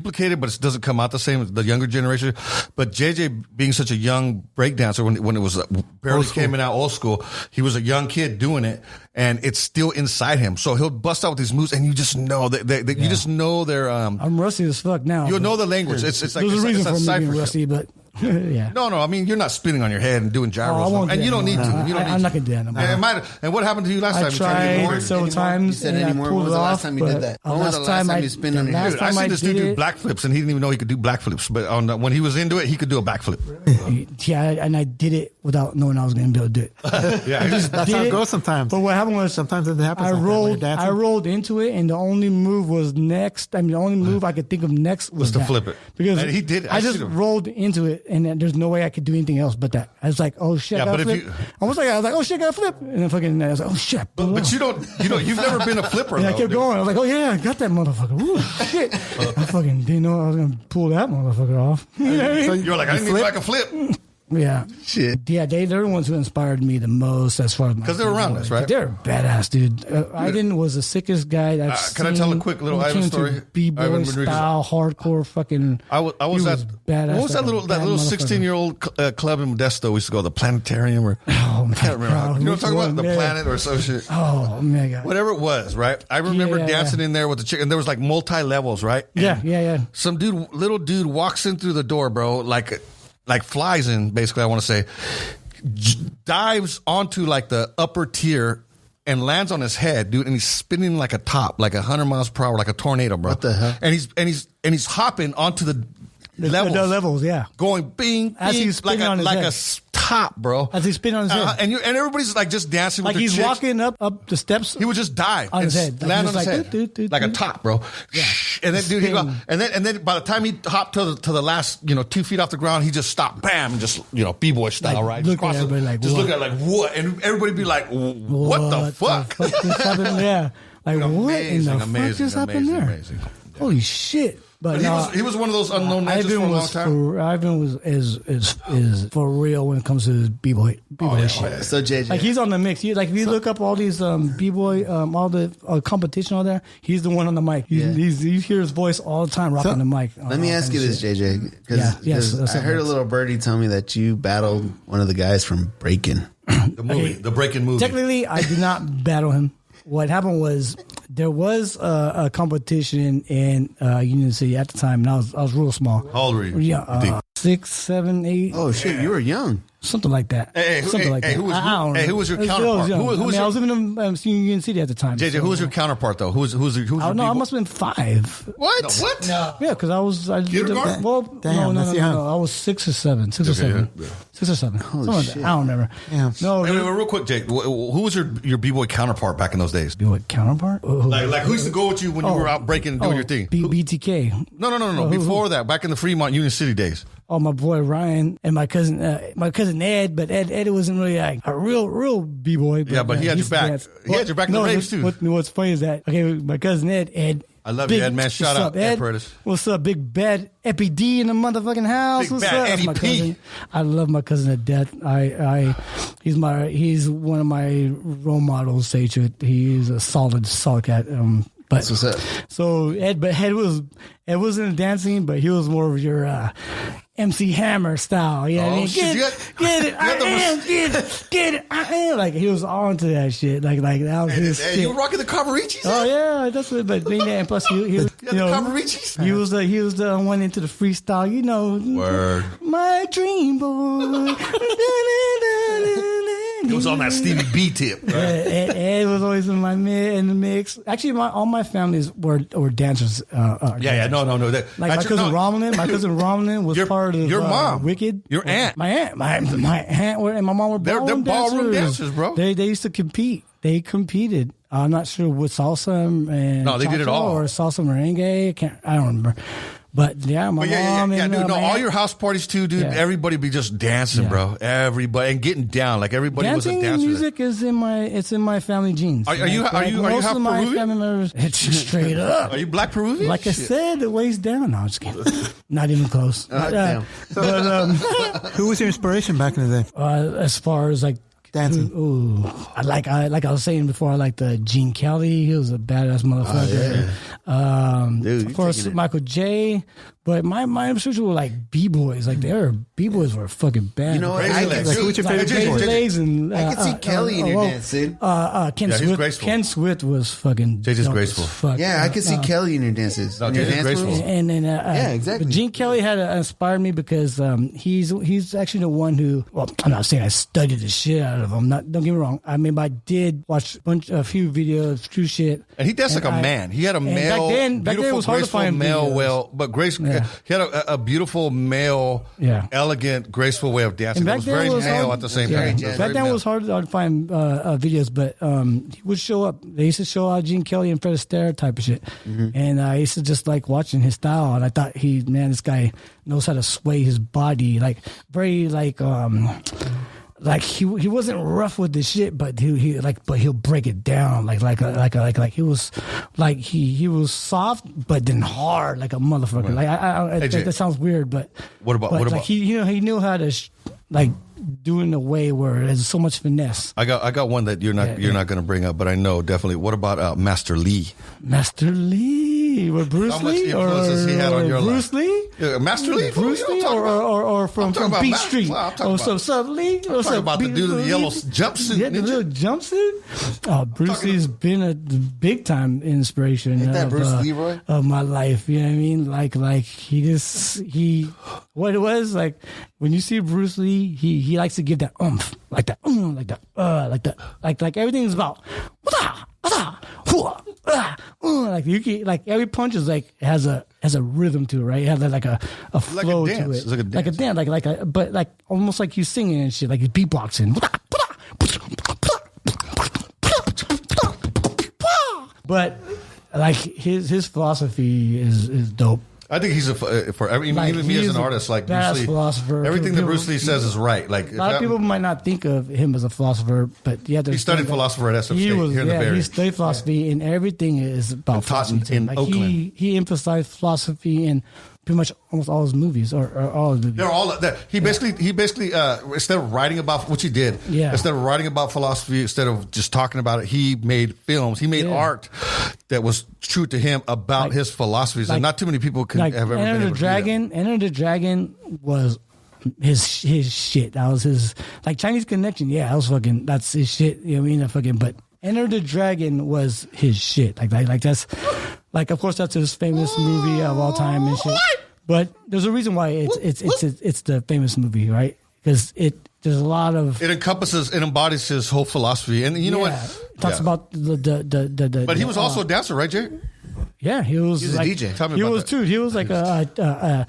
complicated, but it doesn't come out the same as the younger generation. But JJ being such a young breakdancer when it was barely came out old school, he was a young kid doing it, and it's still inside him. So he'll bust out with these moves, and you just know that you just know their. I'm rusty as fuck now. You'll know the language. It's like there's a reason it's for me being rusty, but. Yeah. No. I mean, you're not spinning on your head and doing gyros, and you don't need to. I'm not gonna do that no more. And what happened to you last time? I tried several times. You said anymore. When was the last time you did that? When was the last time you spin on your head? I seen this dude do black flips, and he didn't even know he could do black flips. But when he was into it, he could do a backflip. Yeah, and I did it without knowing I was going to be able to do it. Yeah, that's how it goes sometimes. But what happened was sometimes it happens. I rolled into it, and the only move was next. I mean, the only move I could think of next was to flip it because and he did. I just rolled into it, and then there's no way I could do anything else but that. I was like, oh shit, I got to flip. I was like, oh shit, I got to flip, and then I was like, oh shit. But you've never been a flipper. And I kept going. I was like, oh yeah, I got that motherfucker. Ooh, shit. I fucking didn't know I was gonna pull that motherfucker off. So you're like, I didn't know I could flip. Yeah. Shit. Yeah, they're the ones who inspired me the most as far as because they're around us, right? They're badass, dude. Ivan was the sickest guy I've seen. Can I tell a quick little Ivan story? B-boy style, hardcore fucking. I was at badass. What was that little 16-year-old club in Modesto? We used to go to the planetarium or I can't remember. You know what I'm talking about? The Planet or some shit. Oh my god. Whatever it was, right? I remember dancing in there with the chick, and there was like multi levels, right? Yeah. Some little dude walks in through the door, bro, like flies in, basically, I want to say, dives onto like the upper tier and lands on his head, dude, and he's spinning like a top, like 100 miles per hour, like a tornado, bro. What the hell? And he's hopping onto the levels. The levels, yeah. Going bing, as bing, he's spinning on his like head. a top, bro. As he's spinning on his head. And everybody's like just dancing with like he's chicks. walking up the steps. He would just dive on his head. Land on his head. Like a top, bro. Yeah. And then dude, and then by the time he hopped to the last 2 feet off the ground, he just stopped, bam, and just B-boy style, like, right? Look at everybody like, just look at like what, and everybody be like, what the fuck? Just happened? Yeah, like what in the fuck just happened there? Amazing. Holy shit! But he was one of those unknown ninjas for a long time. Ivan is for real when it comes to b-boy shit. So JJ, like he's on the mix. If you look up all these b-boy, all the competition out there, he's the one on the mic. You hear his voice all the time rocking the mic. Let me ask you this, JJ, because I heard a little birdie tell me that you battled one of the guys from Breakin'. The movie, the Breakin' movie. Technically, I did not battle him. What happened was there was a competition in Union City at the time, and I was real small. How old were you? Yeah, 6, 7, 8. Oh shit, you were young. Something like that. Who was your counterpart? I was living in Union City at the time. JJ, who was your counterpart though? Who's your I must have been 5. What? No, what? No. Yeah, because I kindergarten? No. I was 6 or 7. 6 or 7. 6 or 7. Something like that. I don't remember. Yeah. No. Real quick, Jake. Who was your b-boy counterpart back in those days? B-boy counterpart? Like who used to go with you when you were out breaking and doing your thing? BTK. No. Before that, back in the Fremont Union City days. Oh, my boy Ryan and my cousin Ed, but Ed wasn't really like a real b-boy. Yeah, but he had your back. He had your back in the raves too. What's funny is that my cousin Ed. I love you, Ed, man. Shout out, Ed Curtis. What's up, big bad Epi D in the motherfucking house? Big What's bad up? Eddie My P. cousin. I love my cousin to death. He's one of my role models. Say it. He is a solid cat. But what's up? So Ed wasn't dancing, but he was more of your MC Hammer style. You know what I mean? Get it, get it, I am. Like he was on to that shit. Like that was his shit. You were rocking the Cavaricis? Oh yeah, that's it. But and plus he was, Cavaricis? he was the one into the freestyle. Word. My dream boy. It was on that Stevie B tip. Right? Ed was always in the mix. Actually, all my families were dancers. No. Like my cousin Romlin was part of your mom, Wicked. Your aunt, my aunt, and my mom were ballroom dancers, bro. They used to compete. They competed. I'm not sure with salsa and no, they did it all, or salsa merengue. I don't remember. But yeah, my mom and dude, all your house parties too, dude. Yeah. Everybody be just dancing, bro. Everybody and getting down like everybody dancing was a dancer. Music is in my family genes. Are you half most of my Peruvian? family members, it's straight up. Are you black Peruvian? Like I said, the waist down. No, I'm just kidding. Not even close. Damn. Who was your inspiration back in the day? As far as like Dancing. Ooh, like I was saying before, I like the Gene Kelly. He was a badass motherfucker. Dude, of course, Michael J. But my instructions were like b-boys. Like B-boys were fucking bad. You know what? I can what's your favorite B-boy? I can see Kelly in your dance, dude. Ken Swift was fucking. JJ's graceful. Yeah, I can see Kelly in your dances. No, JJ's graceful. Yeah, exactly. Gene Kelly had inspired me because he's actually the one who. Well, I'm not saying I studied the shit out of him. Don't get me wrong. I mean, I did watch a few videos, true shit. And he danced like a man. He had a male, back then it was hard to find male, videos. but he had a beautiful male, elegant, graceful way of dancing. It was very male at the same time. Back then it was hard to find videos, but he would show up. They used to show out Gene Kelly and Fred Astaire type of shit, and I used to just like watching his style. And I thought this guy knows how to sway his body, like very like he wasn't rough with the shit, but he'll break it down like he was soft but then hard like a motherfucker. Right. Like that sounds weird, but what about like he knew how to do in a way where there's so much finesse. I got one that you're not going to bring up, but I know definitely. What about Master Lee? Master Lee, or Bruce Lee, or has he had on your Bruce life? Lee, Master Lee, Bruce Lee, or from Beat Street. So Lee, I'm talking about the dude in the yellow jumpsuit. Yeah, the little jumpsuit. Oh, Bruce Lee's been a big time inspiration of my life. You know what I mean? Like he what it was like when you see Bruce Lee, he likes to give that oomph, like everything is about like you can, like every punch is like has a rhythm to it, right? It has like a flow to it, it's like a dance, but like almost like he's singing and shit, like he's beatboxing. But like his philosophy is dope. I think he's even me as an artist, like Bruce Lee, philosopher. Everything that Bruce Lee says is right. Like a lot of people might not think of him as a philosopher, but he studied philosophy at SF State here in the Bay Area. He studied philosophy, and everything is about philosophy. In Oakland. He emphasized philosophy in pretty much almost all his movies, or all his movies. They're all that. He basically instead of writing about, which he did, instead of writing about philosophy, instead of just talking about it, he made films. He made art that was true to him about his philosophies, and not too many people could have ever been able to do that. Enter the Dragon was his shit. That was his, like, Chinese Connection. Yeah, that's his shit. You know what I mean? But Enter the Dragon was his shit. Like that's, like, of course that's his famous movie of all time and shit. But there's a reason why it's the famous movie, right? Because there's a lot of, it embodies his whole philosophy, and you know what? It talks about the. But he was also a dancer, right, Jay? Yeah, he was a like, DJ. Tell me he about was that. too. He was like a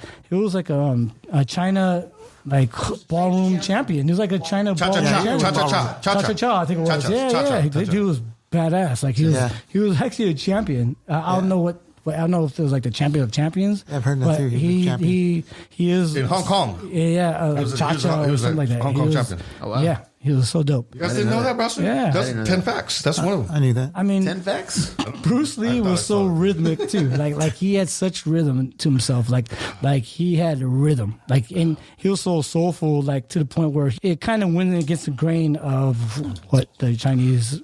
China, like, ballroom champion. He was like a China ballroom champion. Cha-cha-cha, I think it was. Yeah. He was badass. Like he was actually a champion. I don't know I don't know if it was like the champion of champions. I've heard that too. He is in Hong Kong. Yeah, Cha-cha or something like that. Hong Kong champion. Oh, wow. Yeah, he was so dope. You guys didn't know that, Buster? Yeah. That's 10 facts. That's one of them. I knew that. I mean, 10 facts? Bruce Lee was so rhythmic too. Like he had such rhythm to himself. Like he had a rhythm. Like, and he was so soulful, like, to the point where it kind of went against the grain of what the Chinese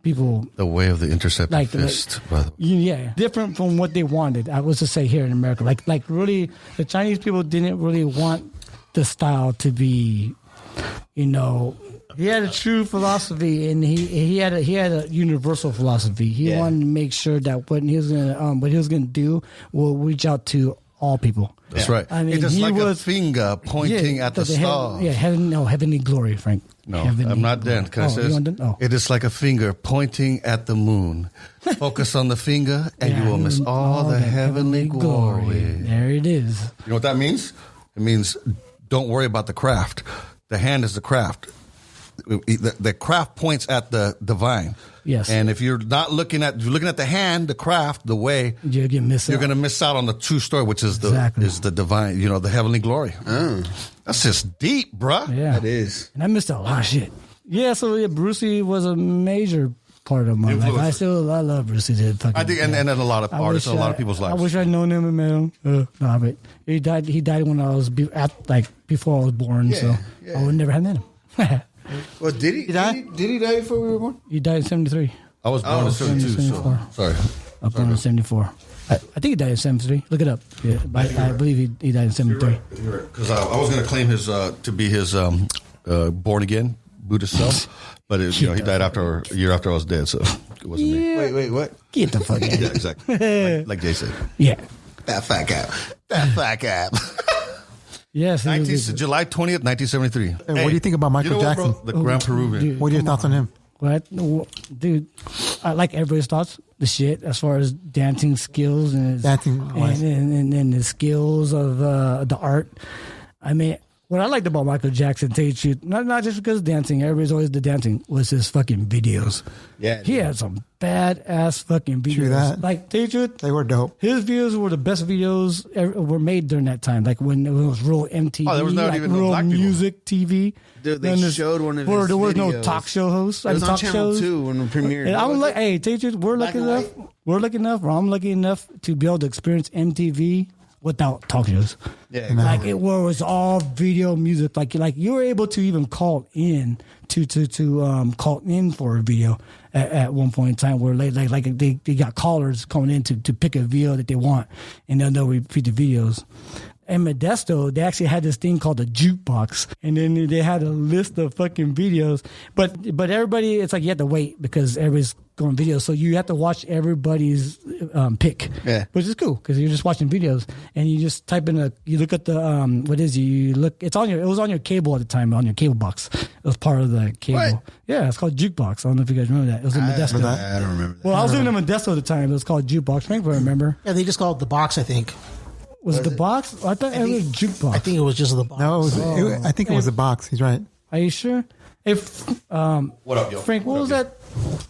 people, the way of the intercepted fist, by the way. Yeah, different from what they wanted. I was to say here in America, like really, the Chinese people didn't really want the style to be, he had a true philosophy, and he had a universal philosophy. He wanted to make sure that what he was gonna do will reach out to all people. That's right. I mean, it's just like a finger pointing at the stars. Heavenly glory, Frank. No, I'm not done. Can I say this? It is like a finger pointing at the moon. Focus on the finger, and you will miss all the heavenly glory. There it is. You know what that means? It means don't worry about the craft. The hand is the craft. The craft points at the divine. Yes. And if you're looking at the hand, the craft, the way, you're going to miss out on the true story, which is the divine, the heavenly glory. That's just deep, bruh. Yeah. That is. And I missed a lot of shit. Yeah, so Bruce Lee was a major part of my life. I love Bruce Lee. I think, and a lot of artists, a lot of people's lives. I wish I'd known him and met him. No, but he died when I was before I was born, so I would never have met him. Well, did he die? Did he die before we were born? He died in 73. I was born in 72, so sorry. I was born in 74. I think he died in 73. Look it up. Yeah, I believe he died in 73. Because I was going to claim his to be his born again Buddhist self, but he died after a year after I was dead, so it wasn't me. Wait, what? Get the fuck out. Yeah, exactly. like Jay said. Yeah. That fat cap. That fat cap. Yes. July 20th, 1973. What do you think about Michael Jackson? The Grand Peruvian. Dude, what are your thoughts on him? What, dude? I like everybody's thoughts. The shit as far as dancing skills and the skills of the art. I mean, what I liked about Michael Jackson, tell you the truth, not just because of dancing, everybody's always the dancing, was his fucking videos. Yeah. He had some badass fucking videos. True that. Like, tell you the truth, they were dope. His videos were the best videos were made during that time. Like when it was real MTV, there was not even real black music TV. Dude, they showed one of his there was videos. No talk show hosts. It was on talk Channel shows. 2 when we premiered. And I'm like, hey, tell you the truth, I'm lucky enough to be able to experience MTV without talk shows. Yeah, like it was all video music. Like you were able to even call in to call in for a video at one point in time where they got callers coming in to pick a video that they want, and then they'll repeat the videos. And Modesto, they actually had this thing called a jukebox, and then they had a list of fucking videos. But everybody, it's like you have to wait because everybody's going videos, so you have to watch everybody's pick. Yeah, which is cool because you're just watching videos, and you just type in you look at the it was on your cable at the time, on your cable box. It was part of the cable. What? Yeah, it's called jukebox. I don't know if you guys remember that. It was in Modesto. I don't remember that. Well, I was living in Modesto at the time. It was called jukebox. Frank, I remember. Yeah, they just called it the box, I think. Was it the box? I thought it was jukebox. I think it was just the box. No, I think it was the box. He's right. Are you sure? What up, yo? Frank, what was that?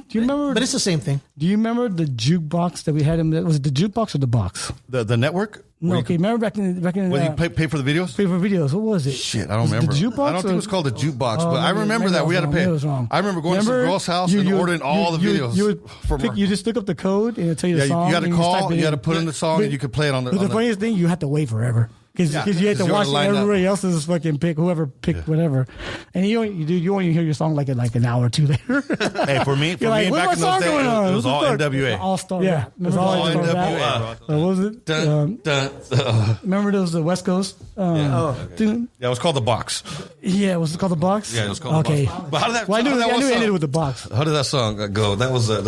Do you remember? But it's the same thing. Do you remember the jukebox that we had? Was it the jukebox or the box? The network? No, okay. Remember back in when you pay for the videos? Pay for videos. What was it? Shit, I don't remember. The jukebox? I don't think it was called the jukebox, but I remember that we had to pay. It was wrong. I remember going to the girl's house and ordering all the videos. You just look up the code and it'll tell you the song. You had to call. You had to put in the song and you could play it on the. But the funniest thing, you had to wait forever. Because you had to watch everybody else's fucking pick, whoever picked whatever, and you only hear your song like an hour or two later. Hey, for me, back in those days, it was all NWA. All Star, yeah, it was all NWA. What was it? Remember those the West Coast? Yeah, it was called the Box. Yeah, was it called the Box? Yeah, it was called the Box. But how did that? Well, I knew it ended with the Box. How did that song go? That was You're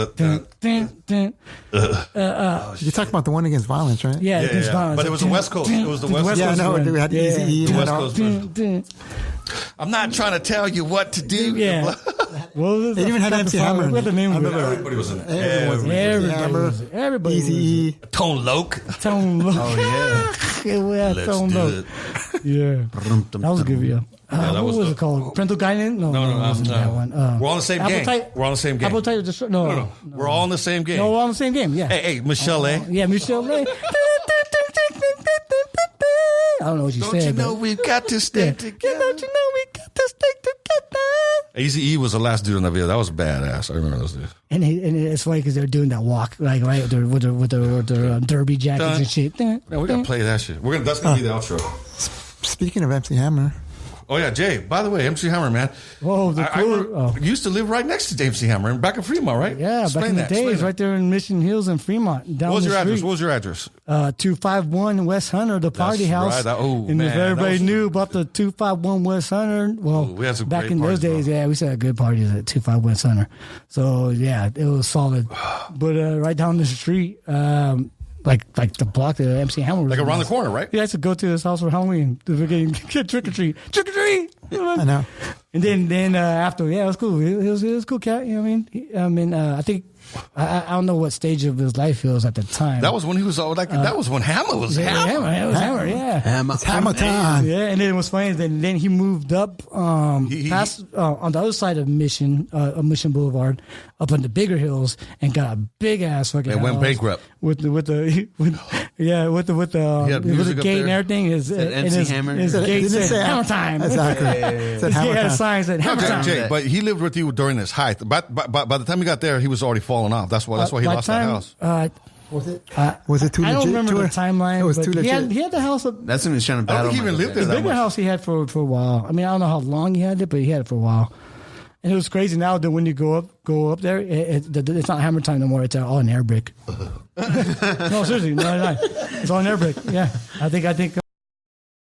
talking about the one against violence, right? Yeah, against violence. But it was the West Coast. It was the West Coast. Yeah, no, we had Easy. The West Coast version. I'm not trying to tell you what to do. Yeah. Well, they even had MC Hammer. What the name of it? Everybody was in it. Everybody. Easy. Tone Loc. Oh yeah. Tone Loc. Yeah. That was a good video. What was it called? Parental Guidance? No, wasn't that one. We're on the same game. We're on the same game. Appetite was no. We're all in the same game. No, we're on the same game. Yeah. Hey, Michelle A. Yeah, Michelle A. I don't know what you said. Don't you know we've got to stay together? Don't you know we got to stay together? Eazy-E was the last dude in that video. That was badass. I remember those dudes. And it's funny because they're doing that walk, like right with their derby jackets and shit. Man, we gotta play that shit. That's gonna be the outro. Speaking of MC Hammer. Oh yeah, Jay. By the way, MC Hammer, man. Whoa, I used to live right next to MC Hammer, back in Fremont, right? Yeah, back in the days, right there in Mission Hills and Fremont. Down what was the your street. address? What was your address? 251 West Hunter, the party house. Right. And if everybody knew about the 251 West Hunter, well, we had some back great in those days, bro. yeah, we had good parties at 251 West Hunter. So yeah, it was solid. But right down the street. Like the block that MC Hammer was like around the corner, right? Yeah, I used to go to his house for Halloween to get trick or treat. I know. And then after, yeah, it was cool. It was a cool cat. You know what I mean? I think I don't know what stage of his life he was at the time. That was when he was that was when Hammer was Hammer. Hammer, yeah. It's Hammer time. Yeah, and then it was funny. Then he moved up past on the other side of Mission Boulevard, up on the bigger hills, and got a big ass fucking. And went bankrupt with the gate and everything. His Hammer. His gate said Hammer time. Exactly. His gate had a sign that said Hammer time. Jay, but he lived with you during his height. By the time he got there, he was already falling off. That's why he lost that house. Was it too legit? I don't remember the timeline. It was too legit. He had the house. That's when he was trying to battle. I don't think he even lived there The that bigger much. house he had for a while. I mean, I don't know how long he had it, but he had it for a while. And it was crazy now that when you go up there, it's not hammer time no more. It's all an air brick. No, seriously, no. It's all an air brick. Yeah, I think